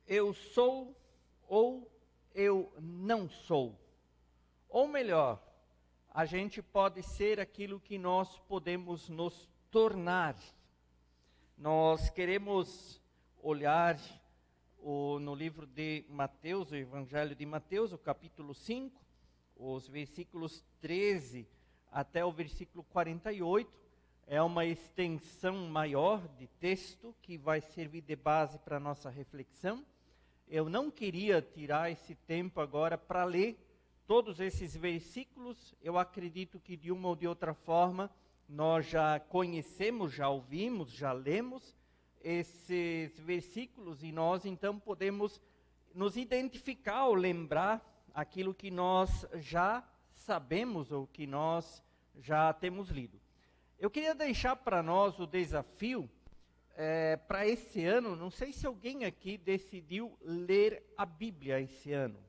eu sou ou eu não sou. Ou melhor, a gente pode ser aquilo que nós podemos nos tornar. Nós queremos olhar no livro de Mateus, o Evangelho de Mateus, o capítulo 5, os versículos 13 até o versículo 48. É uma extensão maior de texto que vai servir de base para a nossa reflexão. Eu não queria tirar esse tempo agora para ler todos esses versículos. Eu acredito que de uma ou de outra forma nós já conhecemos, já ouvimos, já lemos esses versículos e nós então podemos nos identificar ou lembrar aquilo que nós já sabemos ou que nós já temos lido. Eu queria deixar para nós o desafio para esse ano. Não sei se alguém aqui decidiu ler a Bíblia esse ano.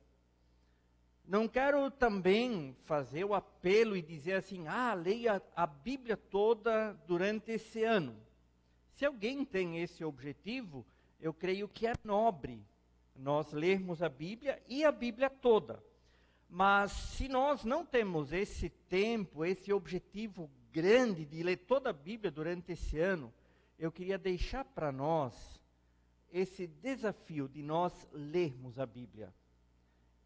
Não quero também fazer o apelo e dizer assim, leia a Bíblia toda durante esse ano. Se alguém tem esse objetivo, eu creio que é nobre nós lermos a Bíblia e a Bíblia toda. Mas se nós não temos esse tempo, esse objetivo grande de ler toda a Bíblia durante esse ano, eu queria deixar para nós esse desafio de nós lermos a Bíblia.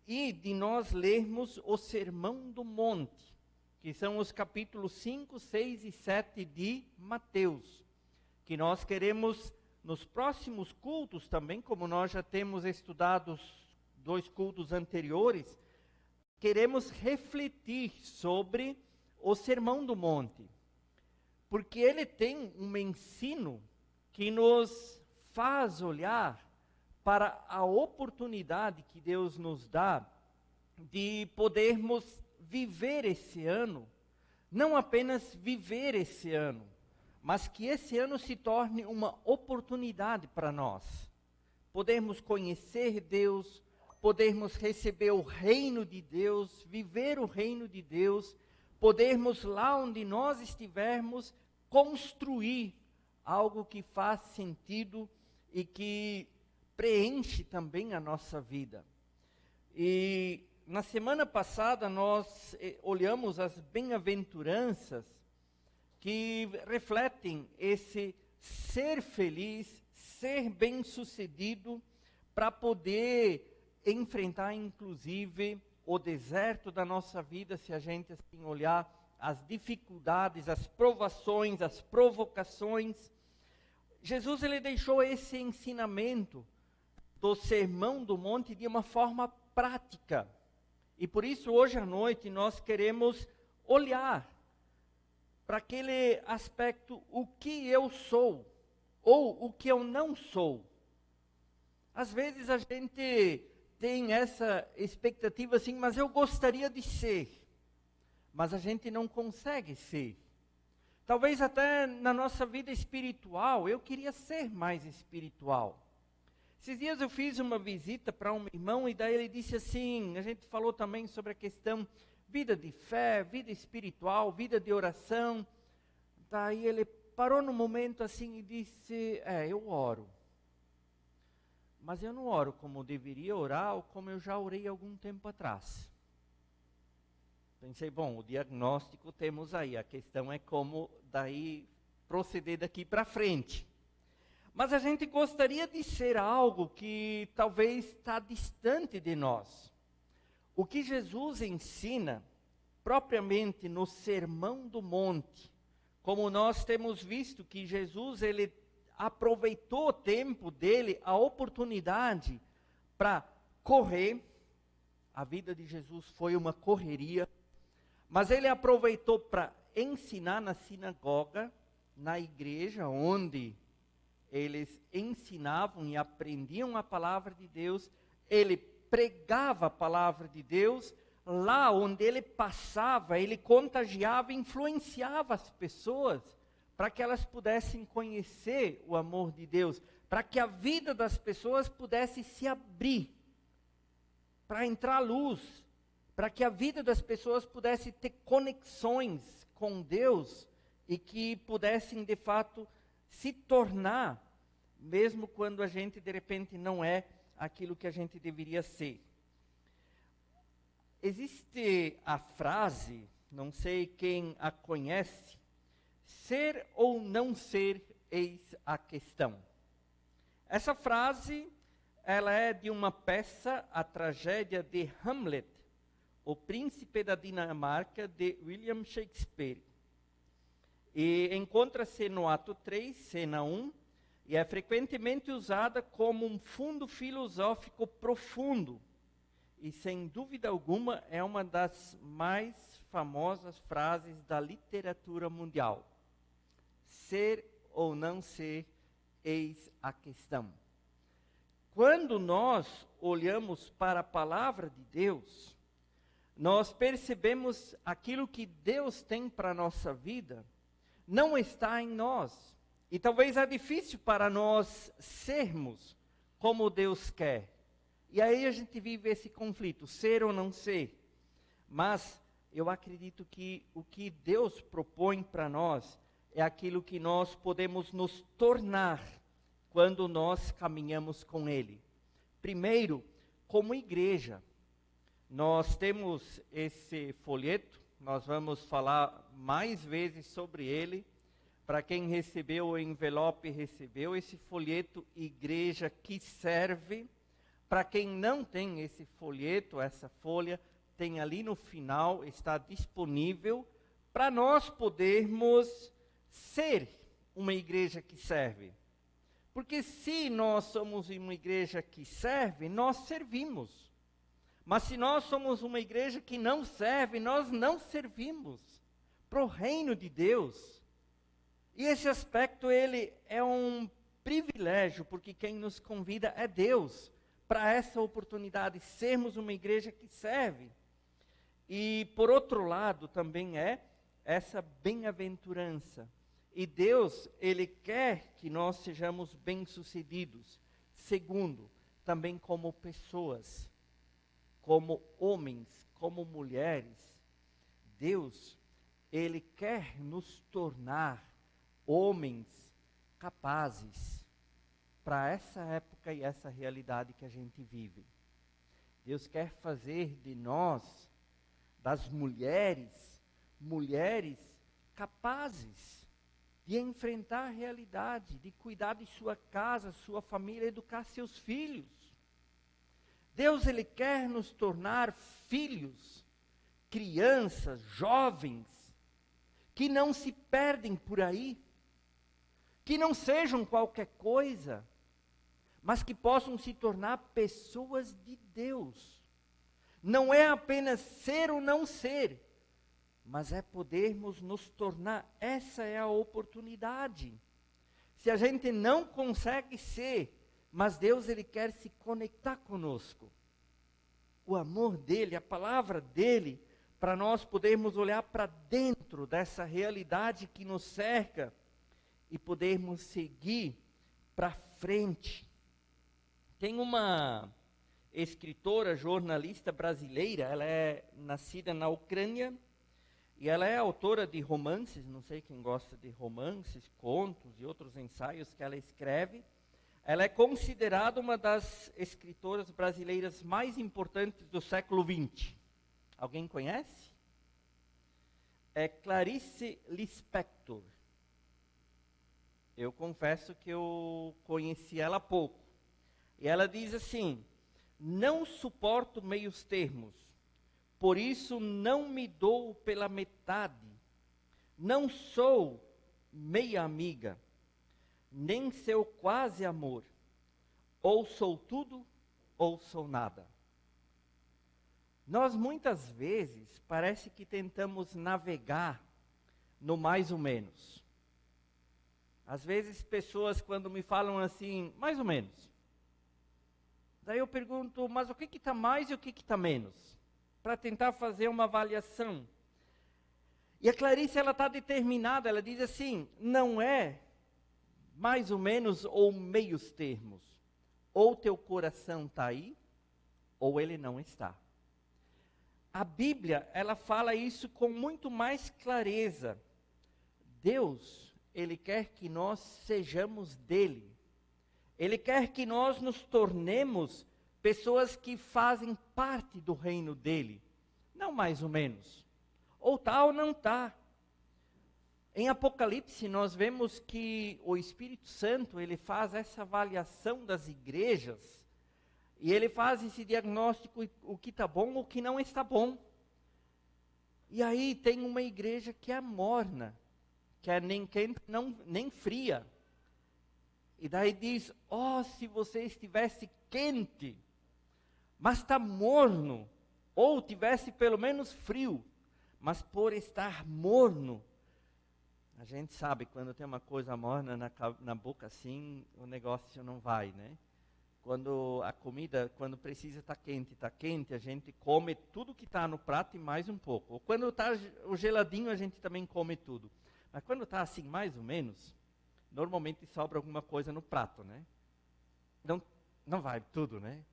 E de nós lermos o Sermão do Monte, que são os capítulos 5, 6 e 7 de Mateus, que nós queremos, nos próximos cultos também, como nós já temos estudado os 2 cultos anteriores, queremos refletir sobre o Sermão do Monte, porque ele tem um ensino que nos faz olhar para a oportunidade que Deus nos dá de podermos viver esse ano, não apenas viver esse ano, mas que esse ano se torne uma oportunidade para nós, podermos conhecer Deus, podermos receber o reino de Deus, viver o reino de Deus, podermos lá onde nós estivermos construir algo que faz sentido e que preenche também a nossa vida. E na semana passada nós olhamos as bem-aventuranças que refletem esse ser feliz, ser bem-sucedido, para poder enfrentar inclusive o deserto da nossa vida, se a gente assim olhar as dificuldades, as provações, as provocações. Jesus ele deixou esse ensinamento do Sermão do Monte de uma forma prática. E por isso hoje à noite nós queremos olhar para aquele aspecto, o que eu sou, ou o que eu não sou. Às vezes a gente tem essa expectativa assim, mas eu gostaria de ser, mas a gente não consegue ser. Talvez até na nossa vida espiritual, eu queria ser mais espiritual. Esses dias eu fiz uma visita para um irmão e daí ele disse assim, a gente falou também sobre a questão vida de fé, vida espiritual, vida de oração. Daí ele parou num momento assim e disse, eu oro. Mas eu não oro como deveria orar ou como eu já orei algum tempo atrás. Pensei, bom, o diagnóstico temos aí, a questão é como daí proceder daqui para frente. Mas a gente gostaria de ser algo que talvez está distante de nós. O que Jesus ensina, propriamente no Sermão do Monte, como nós temos visto que Jesus, ele aproveitou o tempo dele, a oportunidade para correr. A vida de Jesus foi uma correria, mas ele aproveitou para ensinar na sinagoga, na igreja, onde eles ensinavam e aprendiam a palavra de Deus. Ele pregava a palavra de Deus, lá onde ele passava, ele contagiava, influenciava as pessoas, para que elas pudessem conhecer o amor de Deus, para que a vida das pessoas pudesse se abrir, para entrar luz, para que a vida das pessoas pudesse ter conexões com Deus, e que pudessem de fato se tornar, mesmo quando a gente de repente não é aquilo que a gente deveria ser. Existe a frase, não sei quem a conhece, ser ou não ser, eis a questão. Essa frase, ela é de uma peça, a tragédia de Hamlet, o príncipe da Dinamarca, de William Shakespeare. E encontra-se no ato 3, cena 1, e é frequentemente usada como um fundo filosófico profundo. E, sem dúvida alguma, é uma das mais famosas frases da literatura mundial. Ser ou não ser, eis a questão. Quando nós olhamos para a palavra de Deus, nós percebemos aquilo que Deus tem para a nossa vida, não está em nós. E talvez é difícil para nós sermos como Deus quer. E aí a gente vive esse conflito, ser ou não ser. Mas eu acredito que o que Deus propõe para nós é aquilo que nós podemos nos tornar quando nós caminhamos com Ele. Primeiro, como igreja, nós temos esse folheto, nós vamos falar mais vezes sobre ele. Para quem recebeu o envelope, recebeu esse folheto, Igreja que Serve. Para quem não tem esse folheto, essa folha, tem ali no final, está disponível para nós podermos ser uma igreja que serve. Porque se nós somos uma igreja que serve, nós servimos. Mas se nós somos uma igreja que não serve, nós não servimos para o reino de Deus. E esse aspecto, ele é um privilégio, porque quem nos convida é Deus, para essa oportunidade, sermos uma igreja que serve. E, por outro lado, também é essa bem-aventurança. E Deus, Ele quer que nós sejamos bem-sucedidos. Segundo, também como pessoas, como homens, como mulheres. Deus, Ele quer nos tornar homens capazes para essa época e essa realidade que a gente vive. Deus quer fazer de nós, das mulheres, mulheres capazes de enfrentar a realidade, de cuidar de sua casa, sua família, educar seus filhos. Deus, Ele quer nos tornar filhos, crianças, jovens, que não se perdem por aí, que não sejam qualquer coisa, mas que possam se tornar pessoas de Deus. Não é apenas ser ou não ser, mas é podermos nos tornar. Essa é a oportunidade. Se a gente não consegue ser, mas Deus, Ele quer se conectar conosco. O amor dEle, a palavra dEle, para nós podermos olhar para dentro dessa realidade que nos cerca e podermos seguir para frente. Tem uma escritora, jornalista brasileira, ela é nascida na Ucrânia e ela é autora de romances, não sei quem gosta de romances, contos e outros ensaios que ela escreve. Ela é considerada uma das escritoras brasileiras mais importantes do século XX. Alguém conhece? É Clarice Lispector. Eu confesso que eu conheci ela há pouco. E ela diz assim: não suporto meios termos, por isso não me dou pela metade. Não sou meia amiga, nem seu quase amor. Ou sou tudo, ou sou nada. Nós muitas vezes parece que tentamos navegar no mais ou menos. Às vezes pessoas quando me falam assim, mais ou menos. Daí eu pergunto, mas o que está mais e o que está menos? Para tentar fazer uma avaliação. E a Clarice, ela está determinada, ela diz assim, não é mais ou menos ou meios termos. Ou teu coração está aí, ou ele não está. A Bíblia, ela fala isso com muito mais clareza. Deus, Ele quer que nós sejamos dele. Ele quer que nós nos tornemos pessoas que fazem parte do reino dele. Não mais ou menos. Ou tá ou não tá. Em Apocalipse nós vemos que o Espírito Santo, ele faz essa avaliação das igrejas, e ele faz esse diagnóstico, o que está bom, o que não está bom. E aí tem uma igreja que é morna, que é nem quente, nem fria. E daí diz, se você estivesse quente, mas está morno, ou tivesse pelo menos frio, mas por estar morno, a gente sabe, quando tem uma coisa morna na boca assim, o negócio não vai, né? Quando a comida, quando precisa estar quente, a gente come tudo que está no prato e mais um pouco. Ou quando está o geladinho, a gente também come tudo. Mas quando está assim, mais ou menos, normalmente sobra alguma coisa no prato, né? Não vai tudo, né?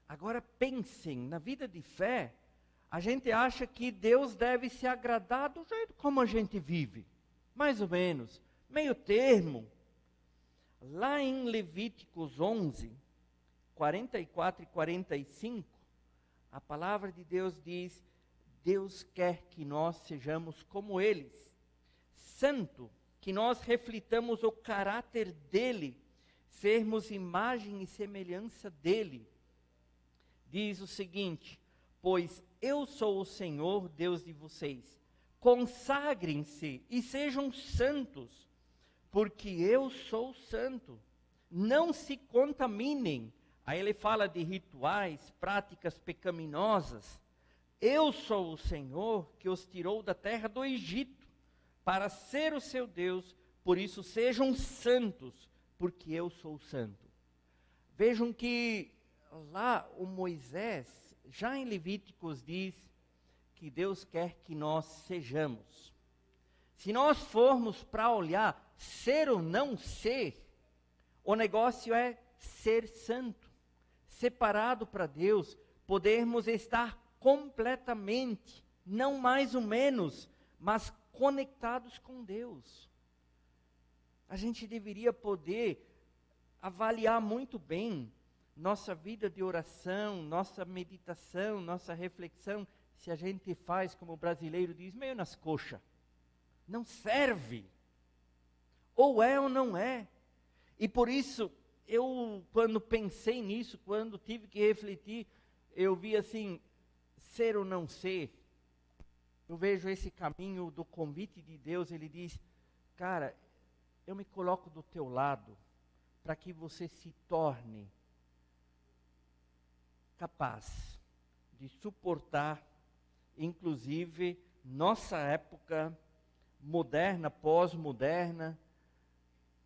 Agora pensem, na vida de fé, a gente acha que Deus deve se agradar do jeito como a gente vive. Mais ou menos, meio termo. Lá em Levíticos 11, 44 e 45, a palavra de Deus diz, Deus quer que nós sejamos como eles, santo, que nós reflitamos o caráter dele, sermos imagem e semelhança dele. Diz o seguinte, pois eu sou o Senhor, Deus de vocês, consagrem-se e sejam santos, porque eu sou santo, não se contaminem. Aí ele fala de rituais, práticas pecaminosas. Eu sou o Senhor que os tirou da terra do Egito, para ser o seu Deus, por isso sejam santos, porque eu sou santo. Vejam que lá o Moisés, já em Levíticos diz que Deus quer que nós sejamos. Se nós formos para olhar ser ou não ser, o negócio é ser santo, separado para Deus, podermos estar completamente, não mais ou menos, mas conectados com Deus. A gente deveria poder avaliar muito bem nossa vida de oração, nossa meditação, nossa reflexão, se a gente faz, como o brasileiro diz, meio nas coxas. Não serve. Ou é ou não é. E por isso, quando pensei nisso, quando tive que refletir, eu vi assim, ser ou não ser. Eu vejo esse caminho do convite de Deus, ele diz, cara, eu me coloco do teu lado, para que você se torne capaz de suportar, inclusive, nossa época moderna, pós-moderna.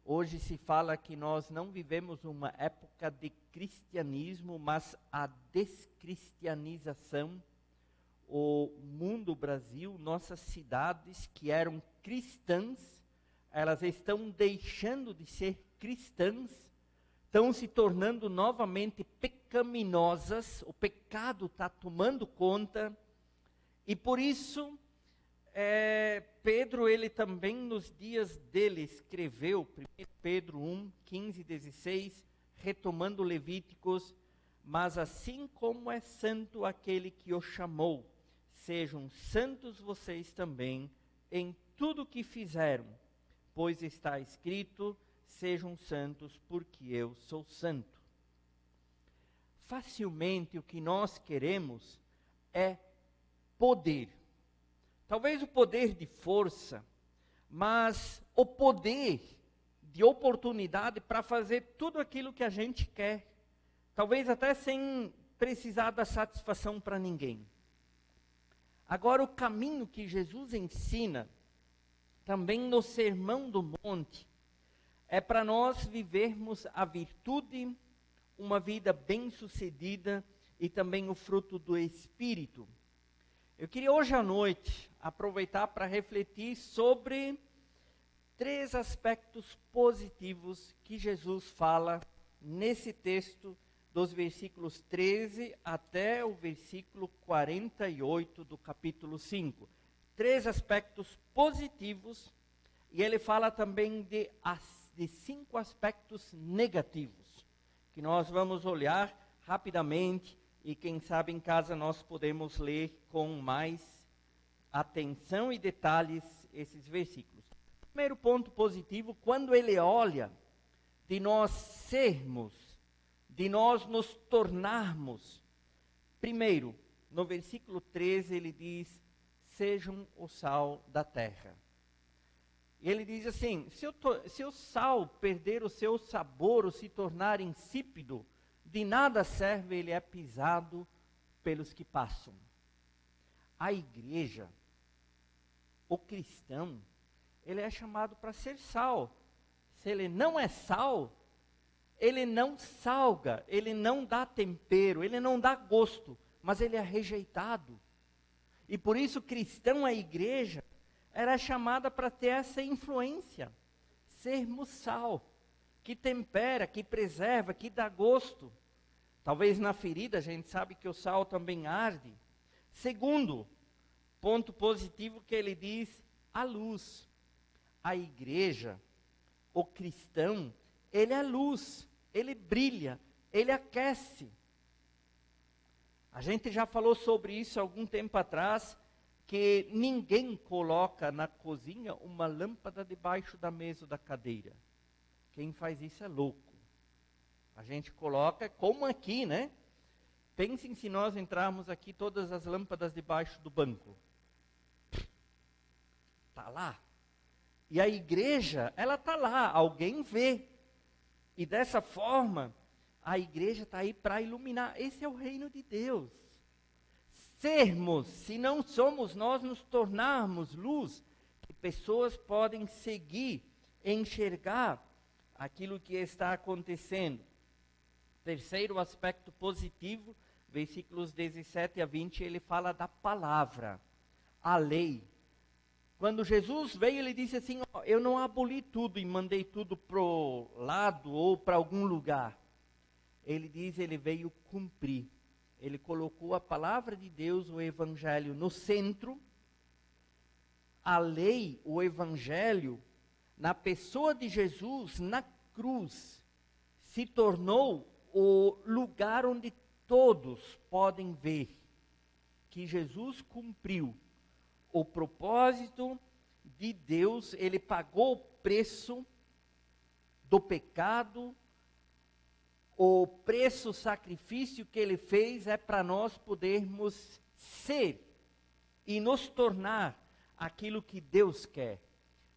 Hoje se fala que nós não vivemos uma época de cristianismo, mas a descristianização. O mundo, o Brasil, nossas cidades que eram cristãs, elas estão deixando de ser cristãs, estão se tornando novamente pecaminosas, o pecado está tomando conta, e por isso, Pedro, ele também nos dias dele escreveu, 1 Pedro 1, 15 e 16, retomando Levíticos, mas assim como é santo aquele que o chamou, sejam santos vocês também em tudo que fizeram, pois está escrito, sejam santos porque eu sou santo. Facilmente o que nós queremos é poder. Talvez o poder de força, mas o poder de oportunidade para fazer tudo aquilo que a gente quer. Talvez até sem precisar dar satisfação para ninguém. Agora, o caminho que Jesus ensina, também no Sermão do Monte, é para nós vivermos a virtude, uma vida bem-sucedida e também o fruto do Espírito. Eu queria hoje à noite aproveitar para refletir sobre 3 aspectos positivos que Jesus fala nesse texto, dos versículos 13 até o versículo 48 do capítulo 5. 3 aspectos positivos, e ele fala também de de 5 aspectos negativos, que nós vamos olhar rapidamente e quem sabe em casa nós podemos ler com mais atenção e detalhes esses versículos. Primeiro ponto positivo, quando ele olha de nós sermos, de nós nos tornarmos. Primeiro, no versículo 13 ele diz, sejam o sal da terra. E ele diz assim, se o sal perder o seu sabor ou se tornar insípido, de nada serve, ele é pisado pelos que passam. A igreja, o cristão, ele é chamado para ser sal. Se ele não é sal, ele não salga, ele não dá tempero, ele não dá gosto, mas ele é rejeitado. E por isso, cristão, a igreja, era chamada para ter essa influência, sermos sal, que tempera, que preserva, que dá gosto. Talvez na ferida, a gente sabe que o sal também arde. Segundo, ponto positivo que ele diz, a luz. A igreja, o cristão, ele é luz, ele brilha, ele aquece. A gente já falou sobre isso há algum tempo atrás, que ninguém coloca na cozinha uma lâmpada debaixo da mesa ou da cadeira. Quem faz isso é louco. A gente coloca, como aqui, né? Pensem se nós entrarmos aqui todas as lâmpadas debaixo do banco. Está lá. E a igreja, ela está lá, alguém vê. E dessa forma, a igreja está aí para iluminar. Esse é o reino de Deus. Sermos, se não somos nós, nos tornarmos luz, que pessoas podem seguir, enxergar aquilo que está acontecendo. Terceiro aspecto positivo, versículos 17 a 20, ele fala da palavra, a lei. Quando Jesus veio, ele disse assim, eu não aboli tudo e mandei tudo para o lado ou para algum lugar. Ele diz, ele veio cumprir. Ele colocou a palavra de Deus, o evangelho, no centro. A lei, o evangelho, na pessoa de Jesus, na cruz, se tornou o lugar onde todos podem ver que Jesus cumpriu o propósito de Deus, ele pagou o preço do pecado, o preço, o sacrifício que ele fez é para nós podermos ser e nos tornar aquilo que Deus quer.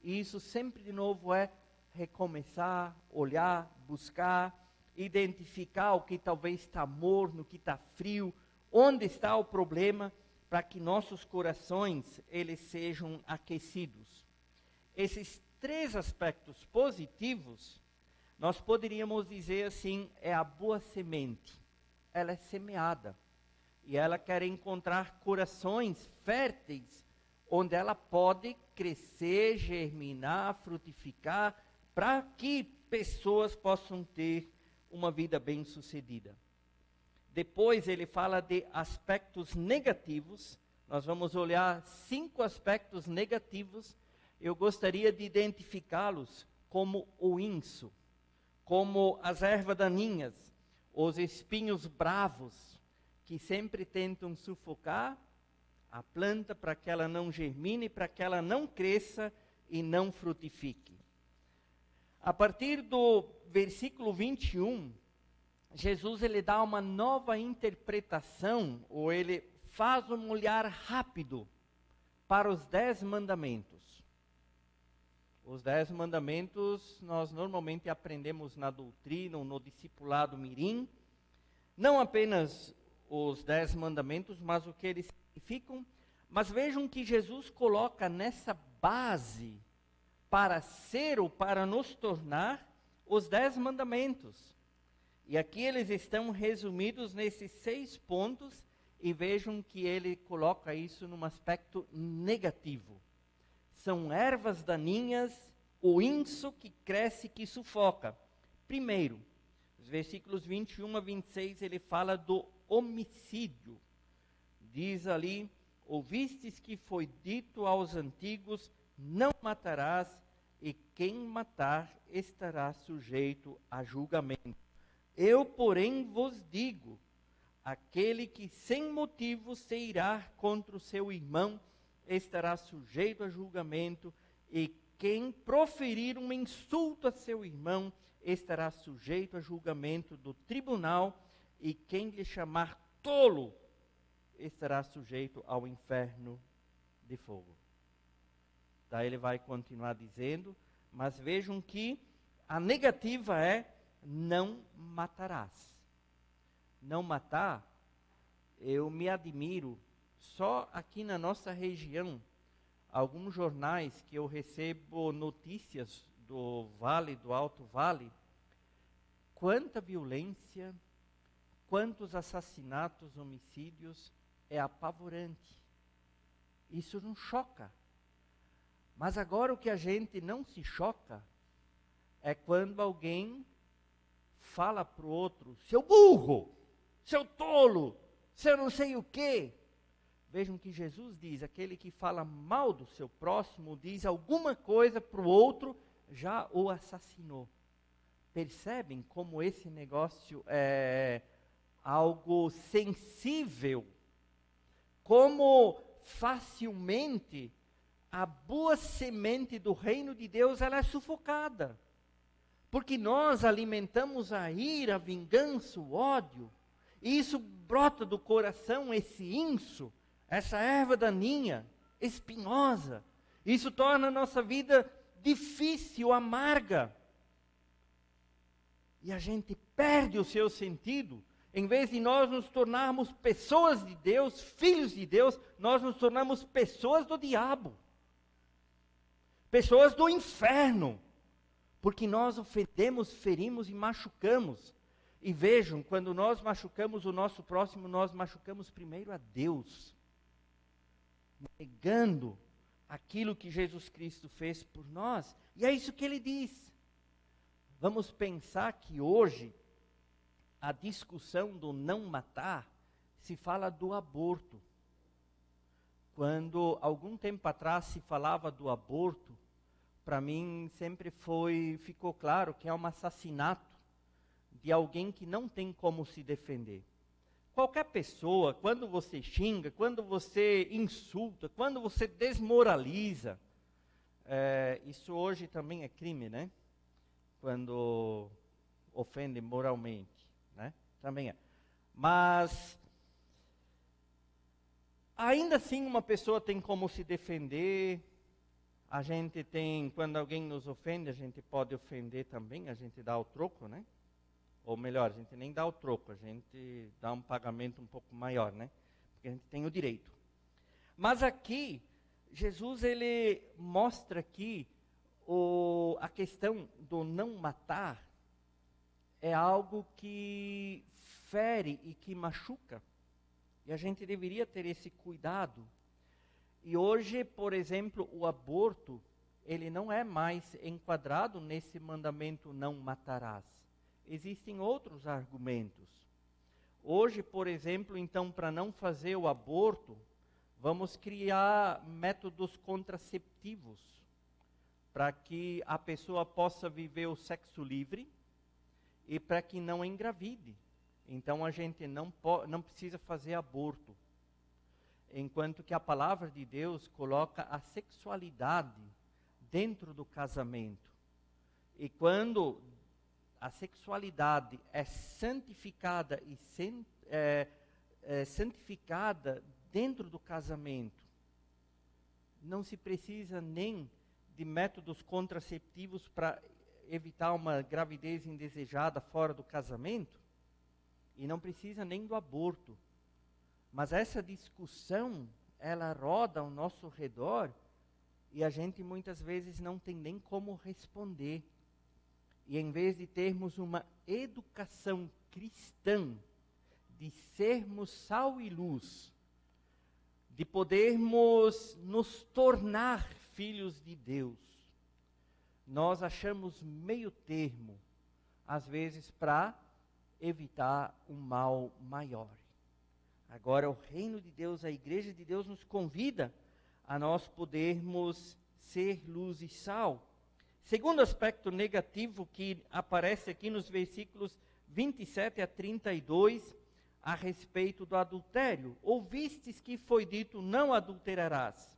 E isso sempre de novo é recomeçar, olhar, buscar, identificar o que talvez está morno, o que está frio, onde está o problema, para que nossos corações eles sejam aquecidos. Esses 3 aspectos positivos, nós poderíamos dizer assim, é a boa semente. Ela é semeada. E ela quer encontrar corações férteis, onde ela pode crescer, germinar, frutificar, para que pessoas possam ter uma vida bem-sucedida. Depois ele fala de aspectos negativos. Nós vamos olhar 5 aspectos negativos. Eu gostaria de identificá-los como o inso, como as ervas daninhas, os espinhos bravos, que sempre tentam sufocar a planta para que ela não germine, para que ela não cresça e não frutifique. A partir do versículo 21, Jesus ele dá uma nova interpretação, ou ele faz um olhar rápido para os 10 mandamentos. Os 10 mandamentos nós normalmente aprendemos na doutrina ou no discipulado mirim. Não apenas os 10 mandamentos, mas o que eles significam. Mas vejam que Jesus coloca nessa base para ser ou para nos tornar os 10 mandamentos. E aqui eles estão resumidos nesses 6 pontos e vejam que ele coloca isso num aspecto negativo. São ervas daninhas, o inso que cresce, que sufoca. Primeiro, os versículos 21 a 26, ele fala do homicídio. Diz ali, ouvistes que foi dito aos antigos, não matarás, e quem matar estará sujeito a julgamento. Eu, porém, vos digo, aquele que sem motivo se irá contra o seu irmão estará sujeito a julgamento, e quem proferir um insulto a seu irmão estará sujeito a julgamento do tribunal, e quem lhe chamar tolo estará sujeito ao inferno de fogo. Daí ele vai continuar dizendo, mas vejam que a negativa é: não matarás. Não matar, eu me admiro, só aqui na nossa região, alguns jornais que eu recebo notícias do Vale, do Alto Vale, quanta violência, quantos assassinatos, homicídios, é apavorante. Isso não choca. Mas agora o que a gente não se choca é quando alguém fala para o outro: seu burro, seu tolo, seu não sei o quê. Vejam que Jesus diz: aquele que fala mal do seu próximo, diz alguma coisa para o outro, já o assassinou. Percebem como esse negócio é algo sensível? Como facilmente a boa semente do reino de Deus ela é sufocada. Porque nós alimentamos a ira, a vingança, o ódio. E isso brota do coração, esse inso, essa erva daninha, espinhosa. Isso torna a nossa vida difícil, amarga. E a gente perde o seu sentido. Em vez de nós nos tornarmos pessoas de Deus, filhos de Deus, nós nos tornamos pessoas do diabo. Pessoas do inferno. Porque nós ofendemos, ferimos e machucamos. E vejam, quando nós machucamos o nosso próximo, nós machucamos primeiro a Deus. Negando aquilo que Jesus Cristo fez por nós. E é isso que ele diz. Vamos pensar que hoje, a discussão do não matar, se fala do aborto. Quando, algum tempo atrás, se falava do aborto, para mim sempre ficou claro que é um assassinato de alguém que não tem como se defender. Qualquer pessoa, quando você xinga, quando você insulta, quando você desmoraliza, isso hoje também é crime, né? Quando ofende moralmente, né? Também é. Mas ainda assim uma pessoa tem como se defender. A gente tem, quando alguém nos ofende, a gente pode ofender também, a gente dá o troco, né? Ou melhor, a gente nem dá o troco, a gente dá um pagamento um pouco maior, né? Porque a gente tem o direito. Mas aqui, Jesus ele mostra aqui a questão do não matar é algo que fere e que machuca. E a gente deveria ter esse cuidado. E hoje, por exemplo, o aborto, ele não é mais enquadrado nesse mandamento não matarás. Existem outros argumentos. Hoje, por exemplo, então, para não fazer o aborto, vamos criar métodos contraceptivos para que a pessoa possa viver o sexo livre e para que não engravide. Então, a gente não precisa fazer aborto. Enquanto que a palavra de Deus coloca a sexualidade dentro do casamento. E quando a sexualidade é santificada e santificada dentro do casamento, não se precisa nem de métodos contraceptivos para evitar uma gravidez indesejada fora do casamento, e não precisa nem do aborto. Mas essa discussão, ela roda ao nosso redor e a gente muitas vezes não tem nem como responder. E em vez de termos uma educação cristã, de sermos sal e luz, de podermos nos tornar filhos de Deus, nós achamos meio termo, às vezes, para evitar um mal maior. Agora, o reino de Deus, a igreja de Deus nos convida a nós podermos ser luz e sal. Segundo aspecto negativo que aparece aqui nos versículos 27 a 32, a respeito do adultério. Ouvistes que foi dito, não adulterarás.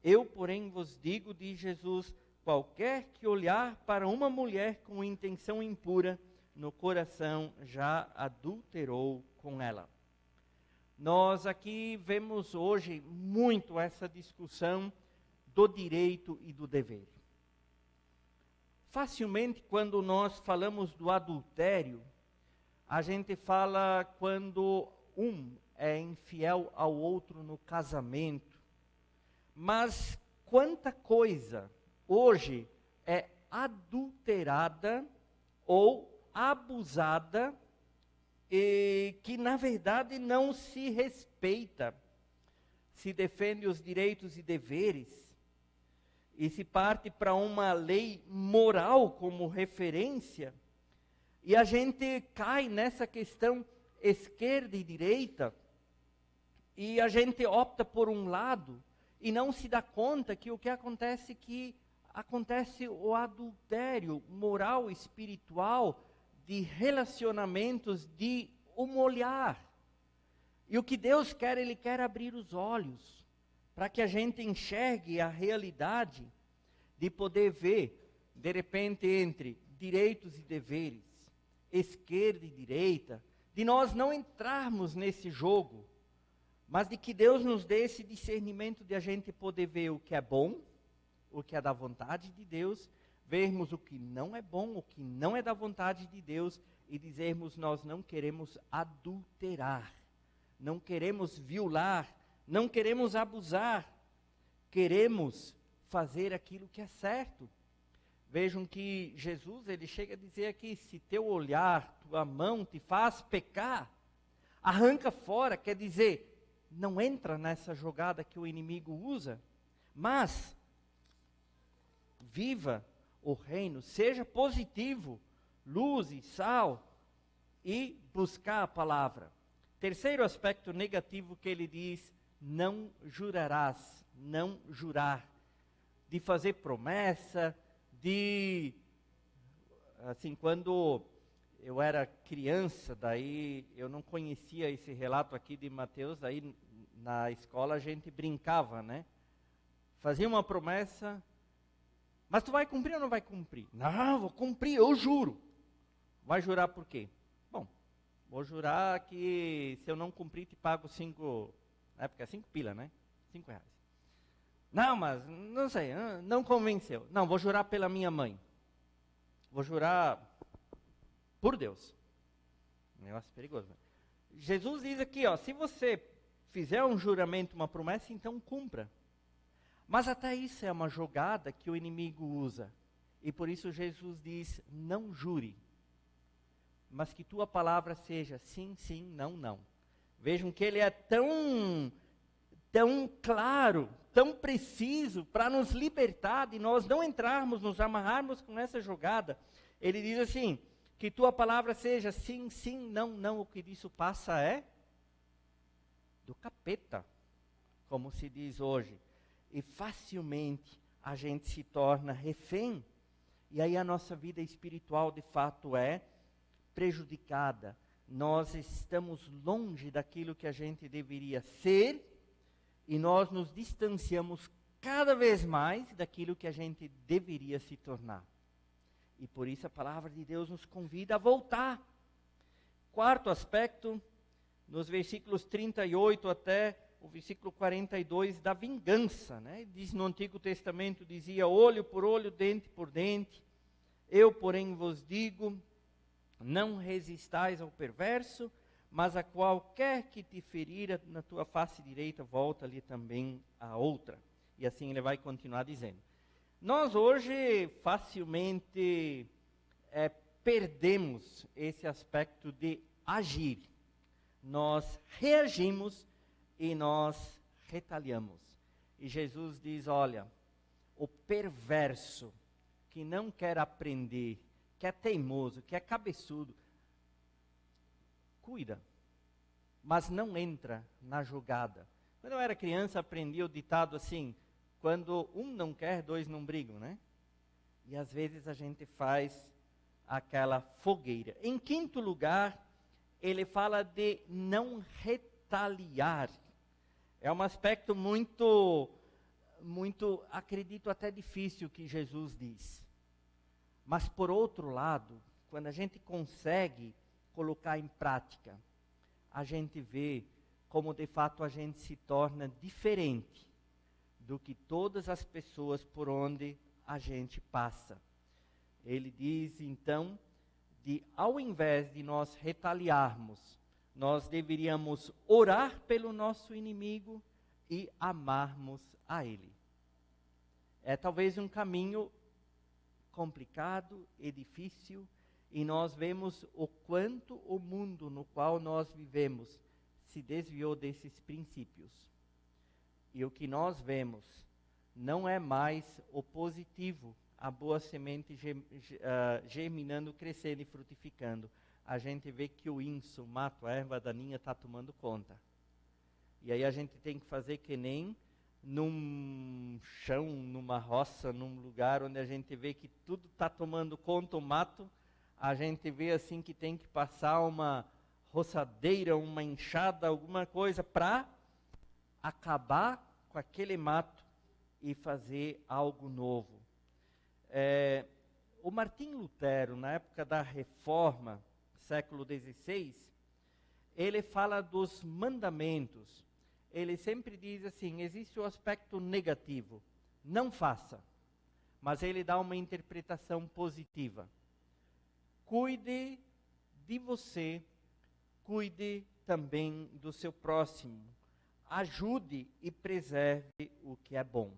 Eu, porém, vos digo, diz Jesus, qualquer que olhar para uma mulher com intenção impura, no coração já adulterou com ela. Nós aqui vemos hoje muito essa discussão do direito e do dever. Facilmente, quando nós falamos do adultério, a gente fala quando um é infiel ao outro no casamento. Mas quanta coisa hoje é adulterada ou abusada e que na verdade não se respeita, se defende os direitos e deveres e se parte para uma lei moral como referência, e a gente cai nessa questão esquerda e direita, e a gente opta por um lado e não se dá conta que o que acontece é que acontece o adultério moral e espiritual de relacionamentos, de um olhar. E o que Deus quer, Ele quer abrir os olhos, para que a gente enxergue a realidade de poder ver, de repente, entre direitos e deveres, esquerda e direita, de nós não entrarmos nesse jogo, mas de que Deus nos dê esse discernimento de a gente poder ver o que é bom, o que é da vontade de Deus, vermos o que não é bom, o que não é da vontade de Deus, e dizermos nós não queremos adulterar, não queremos violar, não queremos abusar, queremos fazer aquilo que é certo. Vejam que Jesus, ele chega a dizer aqui, se teu olhar, tua mão te faz pecar, arranca fora, quer dizer, não entra nessa jogada que o inimigo usa, mas viva o reino, seja positivo, luz e sal, e buscar a palavra. Terceiro aspecto negativo que ele diz, não jurarás, não jurar, de fazer promessa, de, assim, quando eu era criança, daí eu não conhecia esse relato aqui de Mateus, daí na escola a gente brincava, né? Fazia uma promessa, mas tu vai cumprir ou não vai cumprir? Não, vou cumprir, eu juro. Vai jurar por quê? Bom, vou jurar que se eu não cumprir te pago 5, na época é 5 pila, né? 5 reais. Não, mas não sei, não convenceu. Não, vou jurar pela minha mãe. Vou jurar por Deus. Negócio perigoso. Né? Jesus diz aqui, ó, se você fizer um juramento, uma promessa, então cumpra. Mas até isso é uma jogada que o inimigo usa. E por isso Jesus diz, não jure. Mas que tua palavra seja sim, sim, não, não. Vejam que ele é tão claro, tão preciso, para nos libertar de nós não entrarmos, nos amarrarmos com essa jogada. Ele diz assim, que tua palavra seja sim, sim, não, não. O que disso passa é do capeta, como se diz hoje. E facilmente a gente se torna refém. E aí a nossa vida espiritual de fato é prejudicada. Nós estamos longe daquilo que a gente deveria ser e nós nos distanciamos cada vez mais daquilo que a gente deveria se tornar. E por isso a palavra de Deus nos convida a voltar. Quarto aspecto, nos versículos 38 até o versículo 42, da vingança. Né? Diz no Antigo Testamento, dizia olho por olho, dente por dente. Eu, porém, vos digo, não resistais ao perverso, mas a qualquer que te ferir na tua face direita, volta-lhe também a outra. E assim ele vai continuar dizendo. Nós hoje facilmente perdemos esse aspecto de agir. Nós reagimos e nós retaliamos. E Jesus diz, olha, o perverso que não quer aprender, que é teimoso, que é cabeçudo, cuida, mas não entra na jogada. Quando eu era criança, aprendi o ditado assim, quando um não quer, dois não brigam, né? E às vezes a gente faz aquela fogueira. Em quinto lugar, ele fala de não retaliar. É um aspecto muito, acredito até difícil que Jesus diz. Mas por outro lado, quando a gente consegue colocar em prática, a gente vê como de fato a gente se torna diferente do que todas as pessoas por onde a gente passa. Ele diz então, ao invés de nós retaliarmos, nós deveríamos orar pelo nosso inimigo e amarmos a ele. É talvez um caminho complicado e difícil, e nós vemos o quanto o mundo no qual nós vivemos se desviou desses princípios. E o que nós vemos não é mais o positivo, a boa semente germinando, crescendo e frutificando. A gente vê que o inso, o mato, a erva daninha está tomando conta. E aí a gente tem que fazer que nem num chão, numa roça, num lugar onde a gente vê que tudo está tomando conta, o mato, a gente vê assim que tem que passar uma roçadeira, uma enxada, alguma coisa para acabar com aquele mato e fazer algo novo. O Martim Lutero, na época da Reforma, século XVI, ele fala dos mandamentos. Ele sempre diz assim, existe o aspecto negativo, não faça. Mas ele dá uma interpretação positiva. Cuide de você, cuide também do seu próximo. Ajude e preserve o que é bom.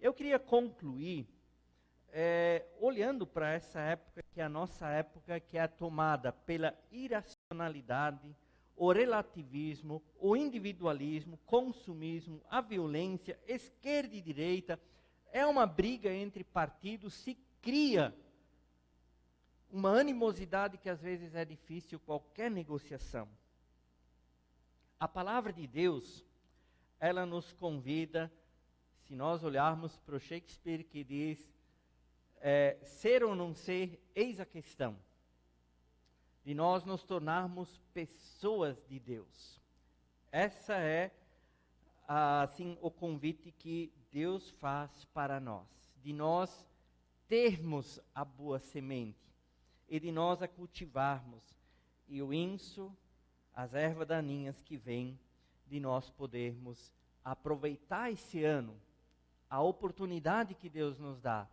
Eu queria concluir olhando para essa época, que é a nossa época, que é tomada pela irracionalidade, o relativismo, o individualismo, consumismo, a violência, esquerda e direita. É uma briga entre partidos, se cria uma animosidade que às vezes é difícil qualquer negociação. A palavra de Deus, ela nos convida, se nós olharmos para o Shakespeare que diz, ser ou não ser, eis a questão. De nós nos tornarmos pessoas de Deus. Essa é, assim, o convite que Deus faz para nós. De nós termos a boa semente e de nós a cultivarmos. E o inso, as ervas daninhas que vêm, de nós podermos aproveitar esse ano, a oportunidade que Deus nos dá,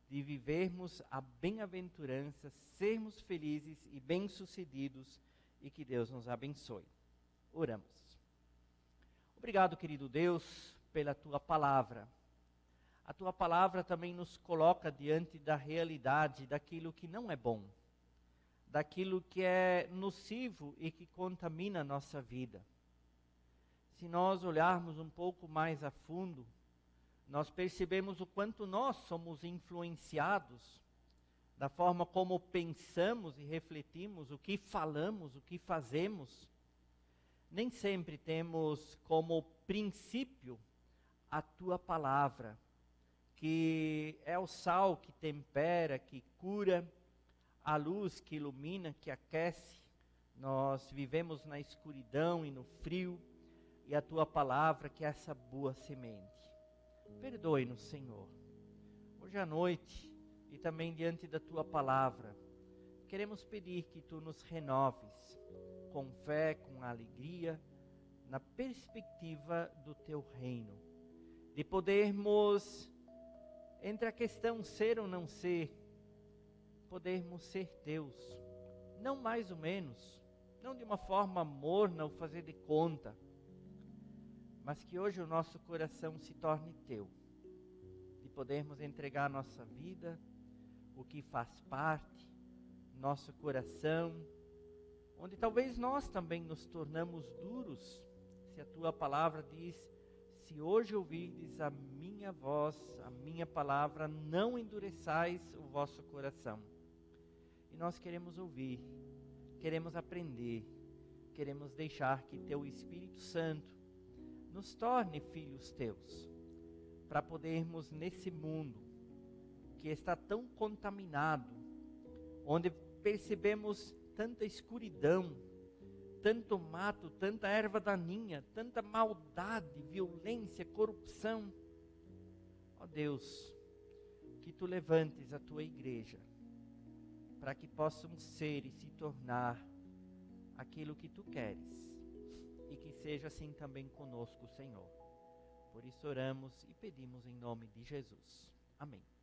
de vivermos a bem-aventurança, sermos felizes e bem-sucedidos, e que Deus nos abençoe. Oramos. Obrigado, querido Deus, pela Tua palavra. A Tua palavra também nos coloca diante da realidade daquilo que não é bom, daquilo que é nocivo e que contamina a nossa vida. Se nós olharmos um pouco mais a fundo, nós percebemos o quanto nós somos influenciados da forma como pensamos e refletimos, o que falamos, o que fazemos. Nem sempre temos como princípio a Tua palavra, que é o sal que tempera, que cura, a luz que ilumina, que aquece. Nós vivemos na escuridão e no frio, e a Tua palavra que é essa boa semente. Perdoe-nos, Senhor. Hoje à noite e também diante da Tua palavra, queremos pedir que Tu nos renoves com fé, com alegria, na perspectiva do Teu reino. De podermos, entre a questão ser ou não ser, podermos ser Teus. Não mais ou menos, não de uma forma morna ou fazer de conta, mas que hoje o nosso coração se torne Teu, de podermos entregar nossa vida, o que faz parte, nosso coração, onde talvez nós também nos tornamos duros, se a Tua palavra diz, se hoje ouvirdes a minha voz, a minha palavra, não endureçais o vosso coração. E nós queremos ouvir, queremos aprender, queremos deixar que Teu Espírito Santo nos torne filhos Teus, para podermos nesse mundo, que está tão contaminado, onde percebemos tanta escuridão, tanto mato, tanta erva daninha, tanta maldade, violência, corrupção. Ó Deus, que tu levantes a tua igreja, para que possamos ser e se tornar aquilo que tu queres, e que seja assim também conosco, Senhor. Por isso oramos e pedimos em nome de Jesus. Amém.